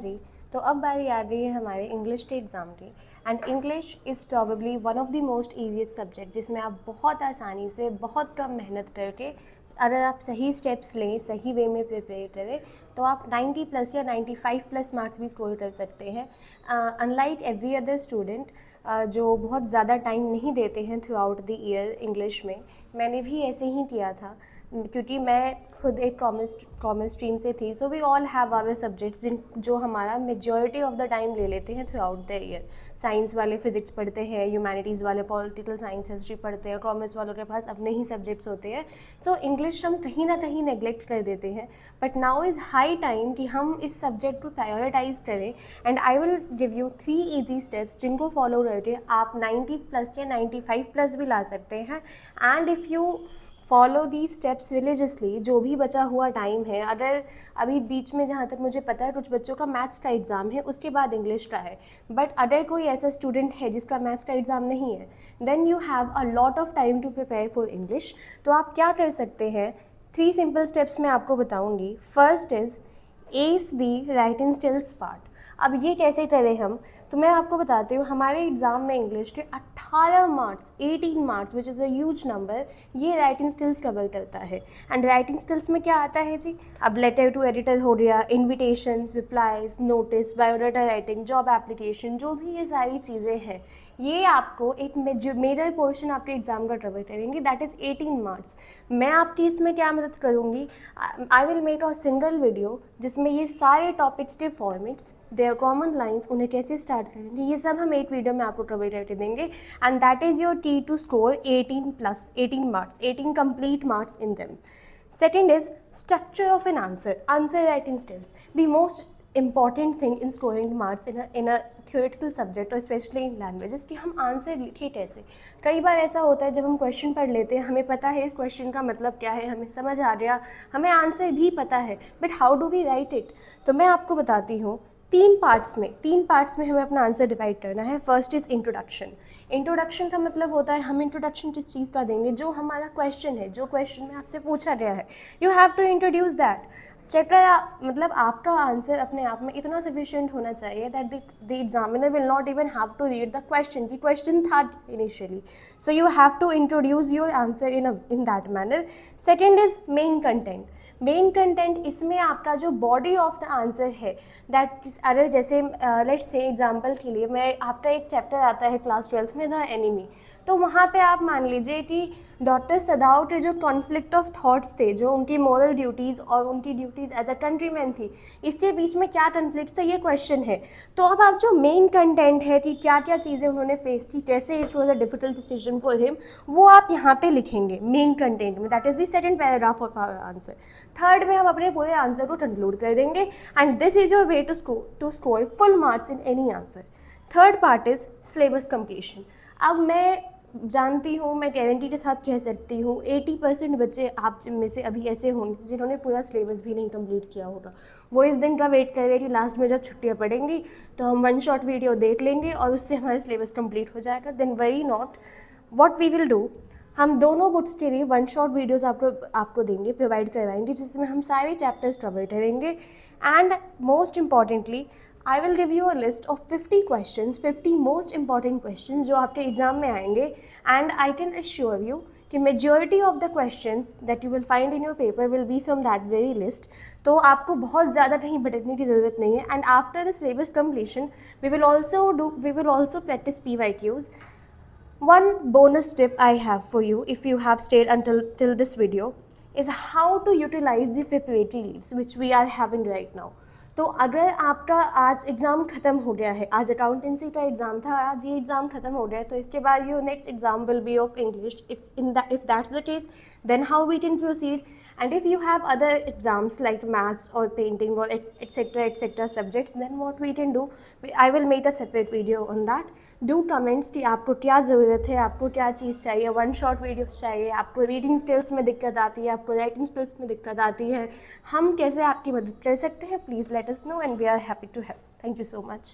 जी। तो अब बारी आ रही है हमारे इंग्लिश के एग्ज़ाम की। And English is probably one of the most easiest subject जिसमें आप बहुत आसानी से बहुत कम मेहनत करके अगर आप सही स्टेप्स लें, सही वे में प्रिपेयर करें, तो आप 90 प्लस या 95 प्लस मार्क्स भी स्कोर कर सकते हैं। अनलाइक एवरी अदर स्टूडेंट जो बहुत ज़्यादा टाइम नहीं देते हैं throughout the year English में, मैंने भी ऐसे ही किया था क्योंकि मैं खुद एक कॉमर्स स्ट्रीम से थी। So we all have our subjects जो हमारा मेजॉरिटी ऑफ द टाइम ले लेते हैं throughout the year. Science वाले फिजिक्स पढ़ते हैं, ह्यूमैनिटीज़ वाले पॉलिटिकल साइंस हिस्ट्री पढ़ते हैं, कॉमर्स वालों के पास अपने ही सब्जेक्ट्स होते हैं। सो इंग्लिश हम कहीं ना कहीं नेग्लेक्ट कर देते हैं, but now is high time कि हम इस सब्जेक्ट को प्रायोरिटाइज करें। And I will give you 3 easy steps जिनको फॉलो करके आप 90 प्लस या 95 प्लस भी ला सकते हैं। And if you follow the steps religiously, जो भी बचा हुआ टाइम है, अगर अभी बीच में जहाँ तक मुझे पता है कुछ बच्चों का मैथ्स का एग्ज़ाम है, उसके बाद इंग्लिश का है, बट अगर कोई ऐसा स्टूडेंट है जिसका मैथ्स का एग्ज़ाम नहीं है, then you have a lot of time to prepare for English. तो आप क्या कर सकते हैं, 3 सिंपल स्टेप्स मैं आपको बताऊँगी। First is S the writing skills part. अब ये कैसे करें हम, तो मैं आपको बताती हूँ। हमारे एग्ज़ाम में इंग्लिश के 18 marks, 18 marks which is a huge number, ये राइटिंग स्किल्स कवर करता है। एंड राइटिंग स्किल्स में क्या आता है जी, अब लेटर टू एडिटर हो गया, invitations, replies, notice, biodata writing, job application, जो भी ये सारी चीज़ें हैं, ये आपको एक मेजर पोर्शन आपके एग्ज़ाम का कवर करेंगे। That is 18 marks. मैं आपकी इसमें क्या मदद करूँगी, आई will make a single video जिसमें ये सारे टॉपिक्स के फॉर्मेट्स, देयर कॉमन लाइन्स, उन्हें कैसे स्टार्ट करेंगे, ये सब हम एक वीडियो में आपको कवर करके देंगे। And that is your key to score 18 plus 18 marks, 18 complete marks in them. Second is structure of an answer, answer writing skills. The most important thing in scoring marks in a theoretical subject और specially in languages कि हम answer लिखे कैसे। कई बार ऐसा होता है जब हम क्वेश्चन पढ़ लेते हैं, हमें पता है इस क्वेश्चन का मतलब क्या है, हमें समझ आ गया, हमें आंसर भी पता है, but how do we write it. तो मैं आपको बताती हूँ, 3 पार्ट्स में हमें अपना आंसर डिवाइड करना है। First is introduction. इंट्रोडक्शन का मतलब होता है हम इंट्रोडक्शन किस चीज़ का देंगे, जो हमारा क्वेश्चन है, जो क्वेश्चन में आपसे पूछा गया है, you have to introduce that. Checker मतलब आपका आंसर अपने आप में इतना सफिशिएंट होना चाहिए that the examiner will not even have to read the question, कि क्वेश्चन था initially, so you have to introduce your answer in that manner. Second is main content. Main content इसमें आपका जो बॉडी ऑफ द आंसर है, that अगर जैसे let's say example के लिए मैं आपका एक चैप्टर आता है क्लास 12th में, द एनिमी, तो वहाँ पे आप मान लीजिए कि डॉक्टर सदाव के जो कॉन्फ्लिक्ट ऑफ थॉट्स थे, जो उनकी मॉरल ड्यूटीज़ और उनकी ड्यूटीज़ एज अ कंट्रीमैन थी, इसके बीच में क्या कॉन्फ्लिक्ट था, ये क्वेश्चन है। तो अब आप जो मेन कंटेंट है कि क्या क्या चीज़ें उन्होंने फेस की, कैसे it was a difficult decision for him, वो आप यहाँ पे लिखेंगे मेन कंटेंट में। That is the second paragraph of our answer. Third में हम अपने पूरे आंसर को कंक्लूड कर देंगे, and this is your way to score full marks in any answer. Third part is syllabus completion. अब मैं जानती हूँ, मैं गारंटी के साथ कह सकती हूँ 80% बच्चे आप में से अभी ऐसे होंगे जिन्होंने पूरा सिलेबस भी नहीं कंप्लीट किया होगा। वो इस दिन का वेट कर रहे हैं कि लास्ट में जब छुट्टियाँ पड़ेंगी तो हम 1 शॉट वीडियो देख लेंगे और उससे हमारा सिलेबस कंप्लीट हो जाएगा। Then worry not, what we will do, हम दोनों बुक्स के लिए 1 शॉट वीडियोस आपको देंगे, प्रोवाइड करवाएंगे, जिसमें हम सारे चैप्टर्स कवर करेंगे। And most importantly, I will give you a list of 50 questions, 50 most important questions जो आपके एग्जाम में आएंगे। And I can assure you कि majority of the questions that you will find in your paper will be from that very list. तो आपको बहुत ज़्यादा कहीं भटकने की ज़रूरत नहीं है। And after the syllabus completion we will also practise PYQs. One bonus tip I have for you, if you have stayed till this video, is how to utilize the preparatory leaves which we are having right now. तो अगर आपका आज exam ख़त्म हो गया है, आज accountancy का एग्ज़ाम था, आज ये एग्ज़ाम ख़त्म हो गया है, तो इसके बाद your next exam will be of English. If that's the case, then how we can proceed. And if you have other exams like maths और पेंटिंग और etcetera subjects, then what we can do, I will make a separate video on that. Do comments कि आपको क्या ज़रूरत है, आपको क्या चीज़ चाहिए, 1 शॉट वीडियो चाहिए, आपको रीडिंग स्किल्स में दिक्कत आती है, आपको राइटिंग स्किल्स में दिक्कत आती है, हम कैसे आपकी मदद कर सकते हैं, please let us know and we are happy to help. Thank you so much.